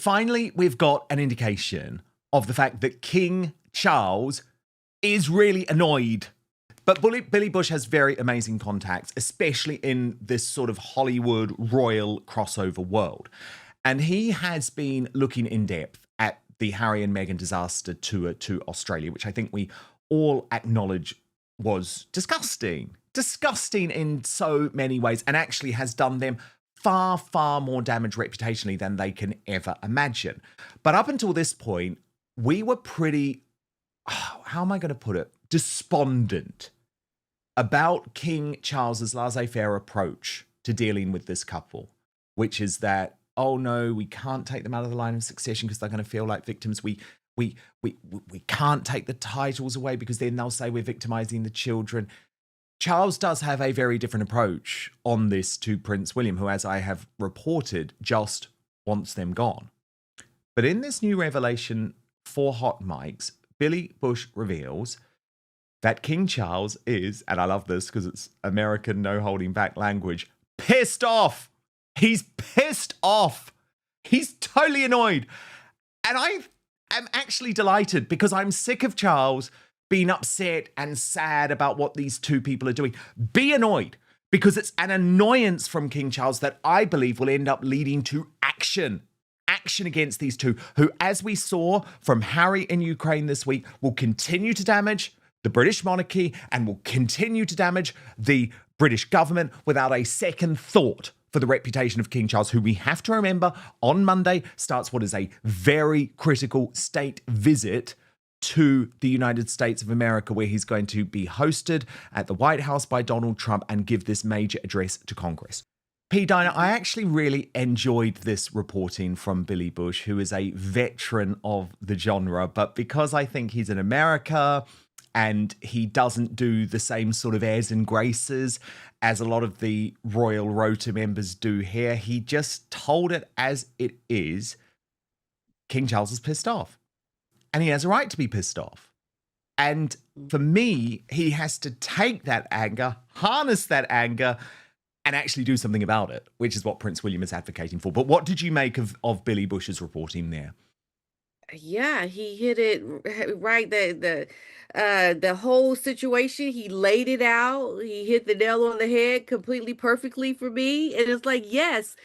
Finally, we've got an indication of the fact that King Charles is really annoyed. But Billy Bush has very amazing contacts, especially in this sort of Hollywood royal crossover world. And he has been looking in depth at the Harry and Meghan disaster tour to Australia, which I think we all acknowledge was disgusting. Disgusting in so many ways, and actually has done them far, far more damage reputationally than they can ever imagine. But up until this point, we were pretty, how am I going to put it, despondent about King Charles's laissez-faire approach to dealing with this couple, which is that, oh no, we can't take them out of the line of succession because they're going to feel like victims. We can't take the titles away because then they'll say we're victimizing the children. Charles does have a very different approach on this to Prince William, who, as I have reported, just wants them gone. But in this new revelation for Hot Mics, Billy Bush reveals that King Charles is, and I love this because it's American no holding back language, pissed off. He's pissed off. He's totally annoyed. And I am actually delighted because I'm sick of Charles being upset and sad about what these two people are doing. Be annoyed, because it's an annoyance from King Charles that I believe will end up leading to action. Action against these two, who, as we saw from Harry in Ukraine this week, will continue to damage the British monarchy and will continue to damage the British government without a second thought for the reputation of King Charles, who we have to remember on Monday starts what is a very critical state visit to the United States of America, where he's going to be hosted at the White House by Donald Trump and give this major address to Congress. P. Dinah, I actually really enjoyed this reporting from Billy Bush, who is a veteran of the genre, but because I think he's in America and he doesn't do the same sort of airs and graces as a lot of the Royal Rota members do here, he just told it as it is. King Charles is pissed off. And he has a right to be pissed off. And for me, he has to take that anger, harness that anger, and actually do something about it, which is what Prince William is advocating for. But what did you make of Billy Bush's reporting there? Yeah, he hit it right. The whole situation, he laid it out. He hit the nail on the head completely perfectly for me. And it's like, yes,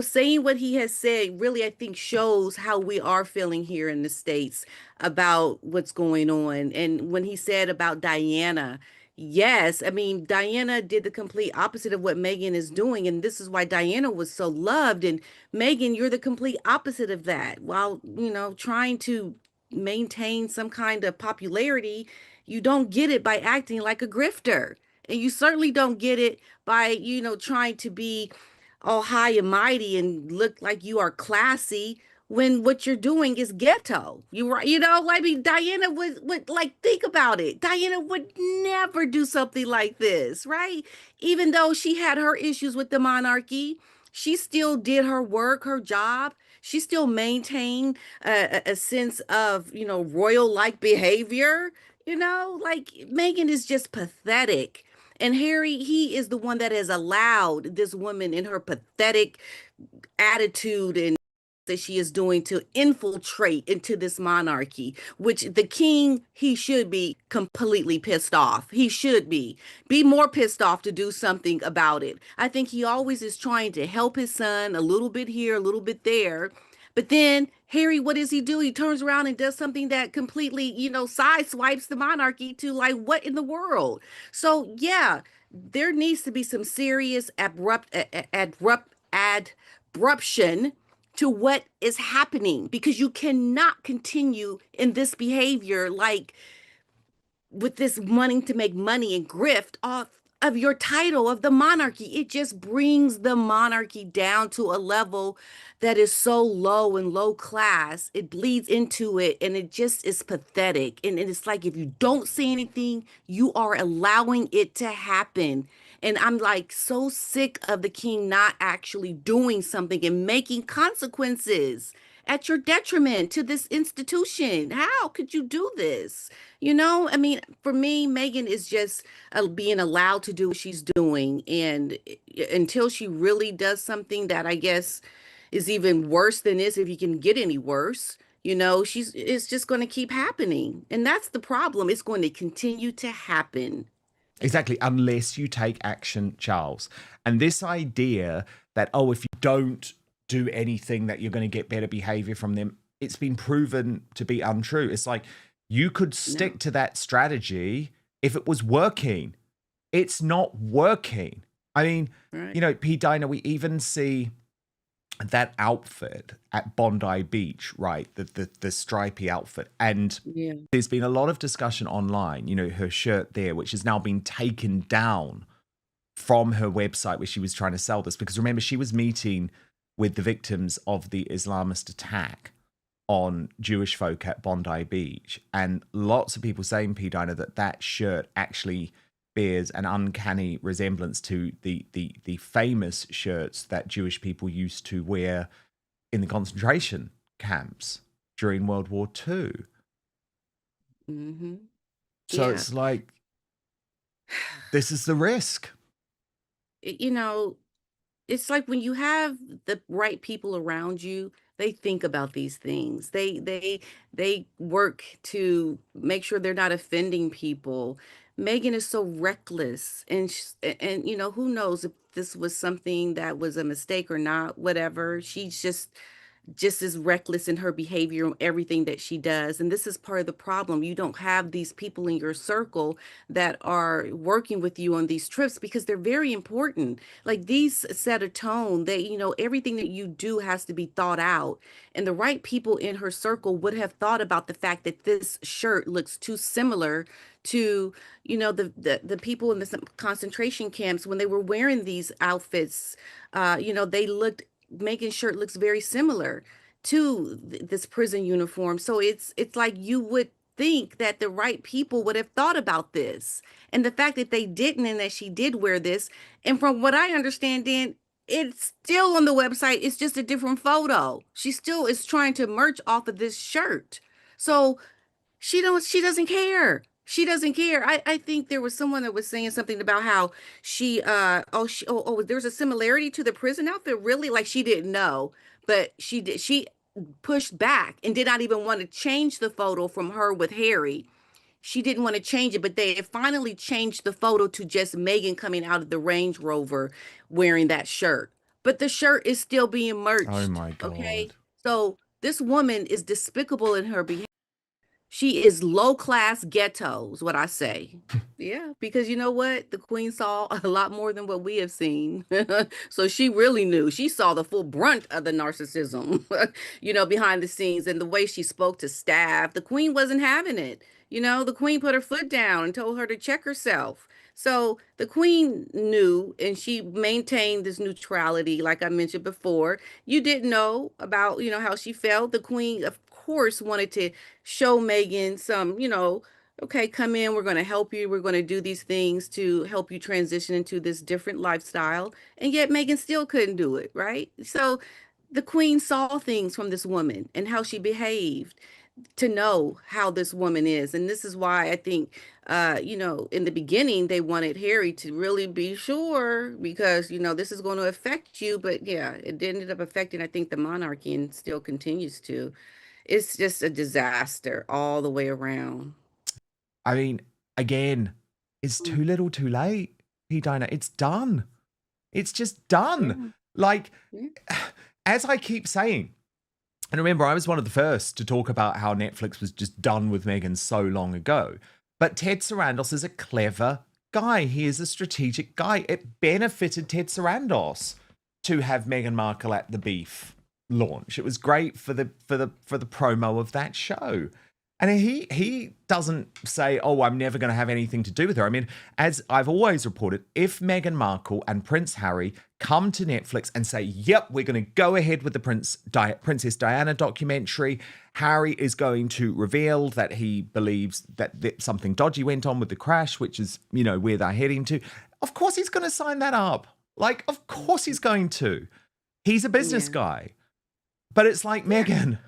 saying what he has said really, I think, shows how we are feeling here in the States about what's going on. And when he said about Diana, yes, I mean, Diana did the complete opposite of what Meghan is doing. And this is why Diana was so loved. And Meghan, you're the complete opposite of that. While, trying to maintain some kind of popularity, you don't get it by acting like a grifter. And you certainly don't get it by, trying to be all high and mighty and look like you are classy when what you're doing is ghetto. You right, I mean, Diana would like think about it. Diana would never do something like this, right? Even though she had her issues with the monarchy, she still did her work, her job. She still maintained a sense of, royal-like behavior. Like Meghan is just pathetic. And Harry, he is the one that has allowed this woman in her pathetic attitude and that she is doing to infiltrate into this monarchy, which the king, he should be completely pissed off. He should be more pissed off to do something about it. I think he always is trying to help his son a little bit here, a little bit there. But then Harry, what does he do? He turns around and does something that completely, sideswipes the monarchy to like, what in the world? So yeah, there needs to be some serious abruption to what is happening, because you cannot continue in this behavior, like with this wanting to make money and grift off of your title of the monarchy. It just brings the monarchy down to a level that is so low and low class. It bleeds into it, and it just is pathetic. And it's like, if you don't say anything, you are allowing it to happen. And I'm like so sick of the king not actually doing something and making consequences at your detriment to this institution. How could you do this? I mean, for me, Meghan is just being allowed to do what she's doing. And until she really does something that I guess is even worse than this, if you can get any worse. It's just going to keep happening. And that's the problem. It's going to continue to happen. Exactly, unless you take action, Charles. And this idea that, oh, if you don't do anything, that you're going to get better behavior from them, it's been proven to be untrue. It's like you could No, stick to that strategy if it was working. It's not working. I mean, right? P. Diner, we even see that outfit at Bondi Beach, right? The stripy outfit. And Yeah. there's been a lot of discussion online, her shirt there, which has now been taken down from her website where she was trying to sell this. Because remember, she was meeting with the victims of the Islamist attack on Jewish folk at Bondi Beach. And lots of people saying, P. Diner, that shirt actually bears an uncanny resemblance to the famous shirts that Jewish people used to wear in the concentration camps during World War II. Mm-hmm. So Yeah. it's like, this is the risk. It- you know, it's like when you have the right people around you, they think about these things. They work to make sure they're not offending people. Megan is so reckless, and who knows if this was something that was a mistake or not, whatever. She's just as reckless in her behavior and everything that she does. And this is part of the problem. You don't have these people in your circle that are working with you on these trips because they're very important. Like these set a tone that, everything that you do has to be thought out. And the right people in her circle would have thought about the fact that this shirt looks too similar to, the people in the concentration camps when they were wearing these outfits. They looked Megan's shirt looks very similar to this prison uniform. So it's like you would think that the right people would have thought about this. And the fact that they didn't and that she did wear this, and from what I understand, Dan, it's still on the website. It's just a different photo. She still is trying to merch off of this shirt. So she doesn't care. She doesn't care. I think there was someone that was saying something about how there's a similarity to the prison outfit, really, like she didn't know, but she pushed back and did not even want to change the photo from her with Harry. She didn't want to change it, but they had finally changed the photo to just Megan coming out of the Range Rover wearing that shirt. But the shirt is still being Oh merched, my okay? God. So this woman is despicable in her behavior. She is low class ghetto, is what I say. Yeah, because you know what? The queen saw a lot more than what we have seen. So she really knew. She saw the full brunt of the narcissism, behind the scenes and the way she spoke to staff. The queen wasn't having it. The queen put her foot down and told her to check herself. So the queen knew and she maintained this neutrality, like I mentioned before. You didn't know about, how she felt. The queen, of course, wanted to show Megan some, okay, come in, we're going to help you. We're going to do these things to help you transition into this different lifestyle. And yet Megan still couldn't do it, right? So the queen saw things from this woman and how she behaved to know how this woman is. And this is why I think, in the beginning, they wanted Harry to really be sure because, this is going to affect you. But yeah, it ended up affecting, I think, the monarchy and still continues to. It's just a disaster all the way around. I mean, again, it's Mm. too little too late, P. Diner. It's done. It's just Yeah, done. Like, yeah, as I keep saying, and remember, I was one of the first to talk about how Netflix was just done with Meghan so long ago. But Ted Sarandos is a clever guy. He is a strategic guy. It benefited Ted Sarandos to have Meghan Markle at the Beef launch. It was great for the promo of that show. And he doesn't say, "Oh, I'm never going to have anything to do with her." I mean, as I've always reported, if Meghan Markle and Prince Harry come to Netflix and say, "Yep, we're going to go ahead with the Princess Diana documentary," Harry is going to reveal that he believes that something dodgy went on with the crash, which is, where they're heading to. Of course, he's going to sign that up. Like, of course, he's going to. He's a business yeah, guy. But it's like, yeah, Meghan,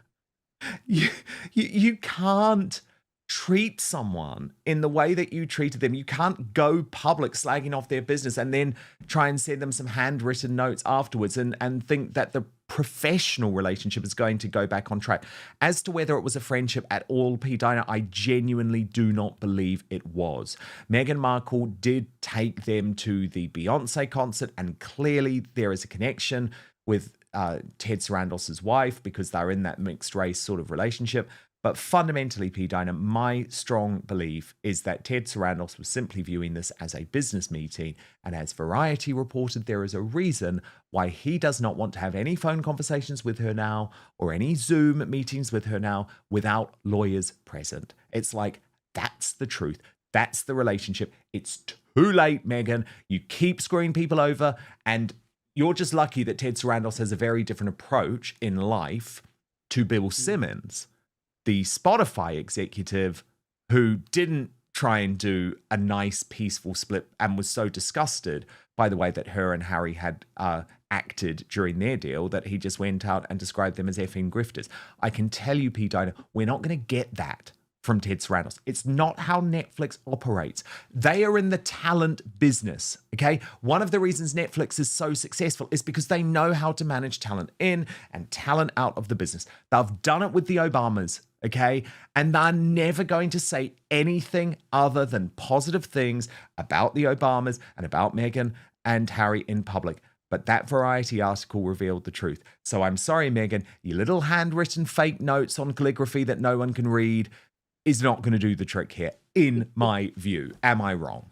you can't treat someone in the way that you treated them. You can't go public slagging off their business and then try and send them some handwritten notes afterwards and think that the professional relationship is going to go back on track. As to whether it was a friendship at all, P. Dinah, I genuinely do not believe it was. Meghan Markle did take them to the Beyonce concert, and clearly there is a connection with Ted Sarandos's wife because they're in that mixed race sort of relationship. But fundamentally, P. Dinah, my strong belief is that Ted Sarandos was simply viewing this as a business meeting. And as Variety reported, there is a reason why he does not want to have any phone conversations with her now or any Zoom meetings with her now without lawyers present. It's like, that's the truth. That's the relationship. It's too late, Meghan. You keep screwing people over, and you're just lucky that Ted Sarandos has a very different approach in life to Bill Simmons, the Spotify executive who didn't try and do a nice, peaceful split and was so disgusted by the way that her and Harry had acted during their deal that he just went out and described them as effing grifters. I can tell you, P. Dinah, we're not going to get that from Ted Sarandos. It's not how Netflix operates. They are in the talent business, okay? One of the reasons Netflix is so successful is because they know how to manage talent in and talent out of the business. They've done it with the Obamas, okay? And they're never going to say anything other than positive things about the Obamas and about Meghan and Harry in public. But that Variety article revealed the truth. So I'm sorry, Meghan, your little handwritten fake notes on calligraphy that no one can read is not going to do the trick here, in my view. Am I wrong?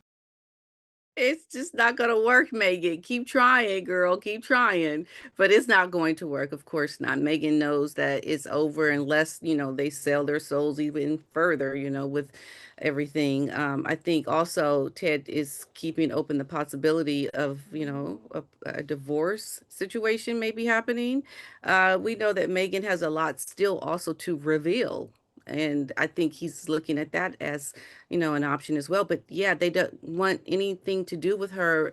It's just not gonna work, Megan. Keep trying, girl. Keep trying. But it's not going to work. Of course not. Megan knows that it's over unless, they sell their souls even further, with everything. I think also Ted is keeping open the possibility of, a divorce situation maybe happening. We know that Megan has a lot still also to reveal. And I think he's looking at that as an option as well. But yeah, they don't want anything to do with her,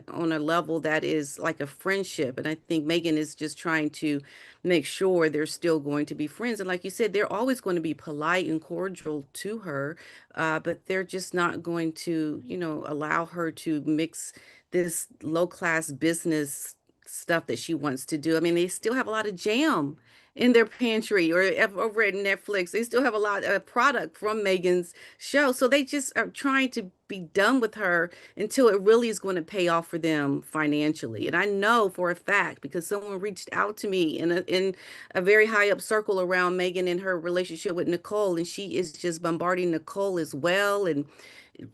on a level that is like a friendship. And I think Megan is just trying to make sure they're still going to be friends. And like you said, they're always going to be polite and cordial to her, but they're just not going to, allow her to mix this low class business stuff that she wants to do. I mean, they still have a lot of jam in their pantry or over at Netflix. They still have a lot of product from Megan's show. So they just are trying to be done with her until it really is going to pay off for them financially. And I know for a fact because someone reached out to me in a very high up circle around Megan and her relationship with Nicole, and she is just bombarding Nicole as well and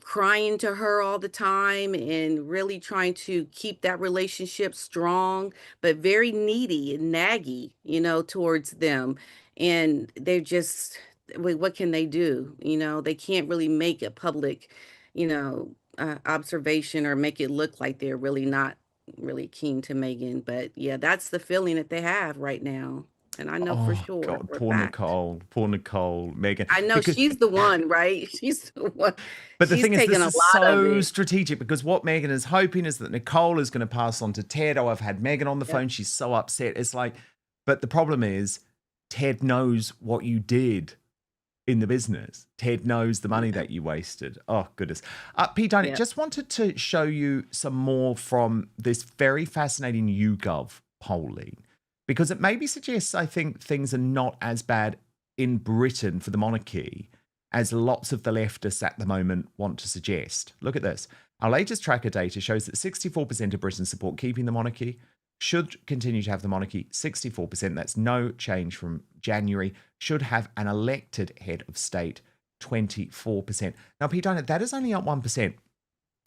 crying to her all the time and really trying to keep that relationship strong, but very needy and naggy, towards them. And they're just, what can they do? They can't really make a public, observation or make it look like they're really not really keen to Megan. But yeah, that's the feeling that they have right now. And I know for Oh, sure, God, for a fact. poor Nicole, Meghan. I know Because she's the one, right? She's the one. But the She's thing is, taking this a is lot of so it. strategic because what Megan is hoping is that Nicole is going to pass on to Ted. Oh, I've had Megan on the Yep. phone. She's so upset. It's like, but the problem is, Ted knows what you did in the business. Ted knows the money Yeah. that you wasted. Oh, goodness. Pete, I Yep. just wanted to show you some more from this very fascinating YouGov polling because it maybe suggests, I think, things are not as bad in Britain for the monarchy as lots of the leftists at the moment want to suggest. Look at this. Our latest tracker data shows that 64% of Britons support keeping the monarchy, should continue to have the monarchy, 64%. That's no change from January. Should have an elected head of state, 24%. Now, Pete Dinah, that is only up 1%.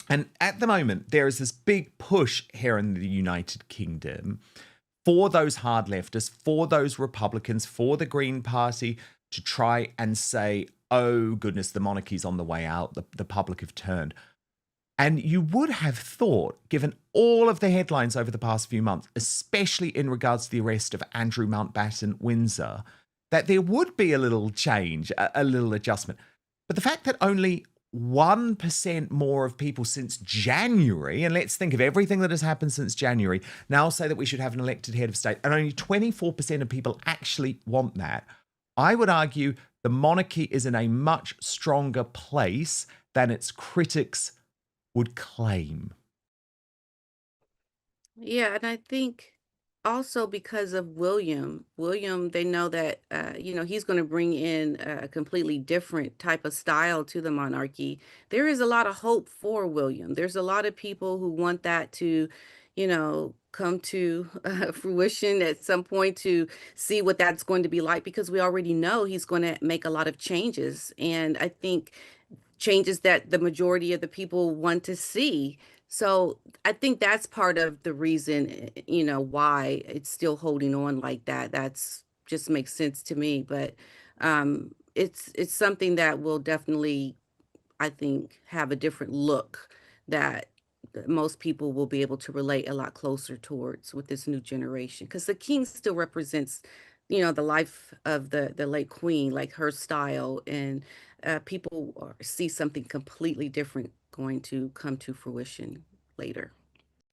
And at the moment, there is this big push here in the United Kingdom for those hard leftists, for those Republicans, for the Green Party to try and say, oh, goodness, the monarchy's on the way out. The public have turned. And you would have thought, given all of the headlines over the past few months, especially in regards to the arrest of Andrew Mountbatten Windsor, that there would be a little change, a little adjustment. But the fact that only 1% more of people since January, and let's think of everything that has happened since January, now say that we should have an elected head of state, and only 24% of people actually want that, I would argue the monarchy is in a much stronger place than its critics would claim. Yeah, and I think also because of William. William, they know that he's going to bring in a completely different type of style to the monarchy. There is a lot of hope for William. There's a lot of people who want that to, come to fruition at some point, to see what that's going to be like, because we already know he's going to make a lot of changes. And I think changes that the majority of the people want to see. So I think that's part of the reason, why it's still holding on like that. That's just makes sense to me. But it's something that will definitely, I think, have a different look that most people will be able to relate a lot closer towards with this new generation. Because the king still represents, the life of the late queen, like her style, and people see something completely different going to come to fruition later.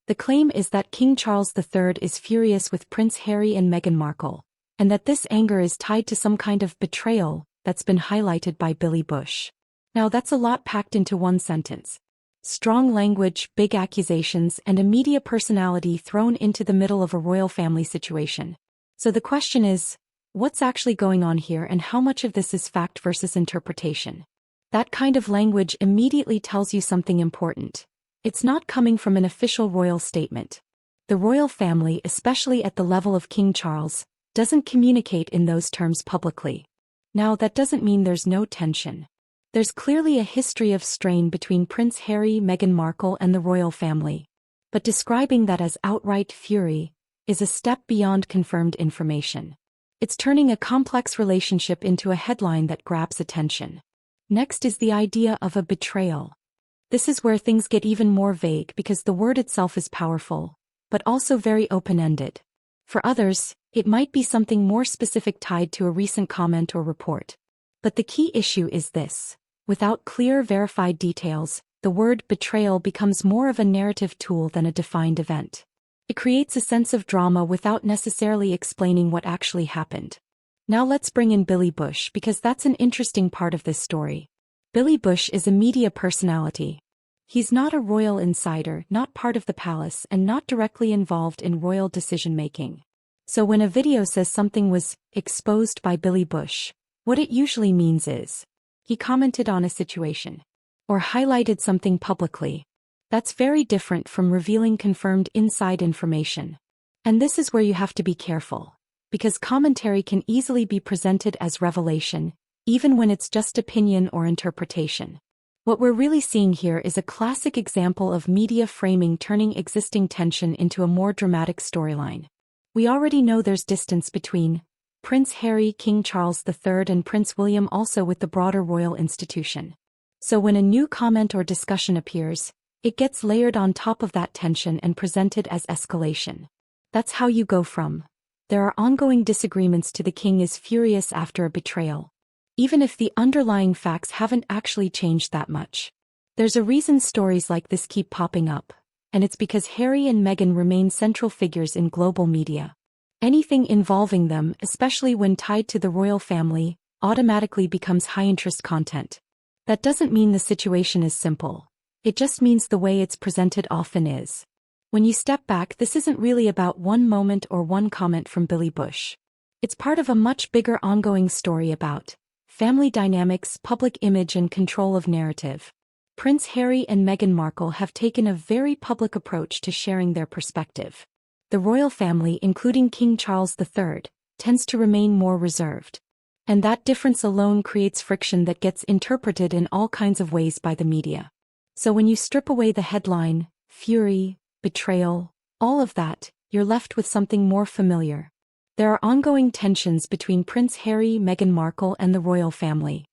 The claim is that King Charles III is furious with Prince Harry and Meghan Markle, and that this anger is tied to some kind of betrayal that's been highlighted by Billy Bush. Now that's a lot packed into one sentence. Strong language, big accusations, and a media personality thrown into the middle of a royal family situation. So the question is, what's actually going on here, and how much of this is fact versus interpretation? That kind of language immediately tells you something important. It's not coming from an official royal statement. The royal family, especially at the level of King Charles, doesn't communicate in those terms publicly. Now that doesn't mean there's no tension. There's clearly a history of strain between Prince Harry, Meghan Markle, and the royal family. But describing that as outright fury is a step beyond confirmed information. It's turning a complex relationship into a headline that grabs attention. Next is the idea of a betrayal. This is where things get even more vague, because the word itself is powerful, but also very open-ended. For others, it might be something more specific tied to a recent comment or report. But the key issue is this. Without clear, verified details, the word betrayal becomes more of a narrative tool than a defined event. It creates a sense of drama without necessarily explaining what actually happened. Now let's bring in Billy Bush, because that's an interesting part of this story. Billy Bush is a media personality. He's not a royal insider, not part of the palace, and not directly involved in royal decision-making. So when a video says something was exposed by Billy Bush, what it usually means is he commented on a situation or highlighted something publicly. That's very different from revealing confirmed inside information. And this is where you have to be careful, because commentary can easily be presented as revelation, even when it's just opinion or interpretation. What we're really seeing here is a classic example of media framing turning existing tension into a more dramatic storyline. We already know there's distance between Prince Harry, King Charles III, and Prince William, also with the broader royal institution. So when a new comment or discussion appears, it gets layered on top of that tension and presented as escalation. That's how you go from there are ongoing disagreements to the king is furious after a betrayal. Even if the underlying facts haven't actually changed that much. There's a reason stories like this keep popping up, and it's because Harry and Meghan remain central figures in global media. Anything involving them, especially when tied to the royal family, automatically becomes high-interest content. That doesn't mean the situation is simple. It just means the way it's presented often is. When you step back, this isn't really about one moment or one comment from Billy Bush. It's part of a much bigger ongoing story about family dynamics, public image, and control of narrative. Prince Harry and Meghan Markle have taken a very public approach to sharing their perspective. The royal family, including King Charles III, tends to remain more reserved. And that difference alone creates friction that gets interpreted in all kinds of ways by the media. So when you strip away the headline, fury, betrayal, all of that, you're left with something more familiar. There are ongoing tensions between Prince Harry, Meghan Markle, and the royal family.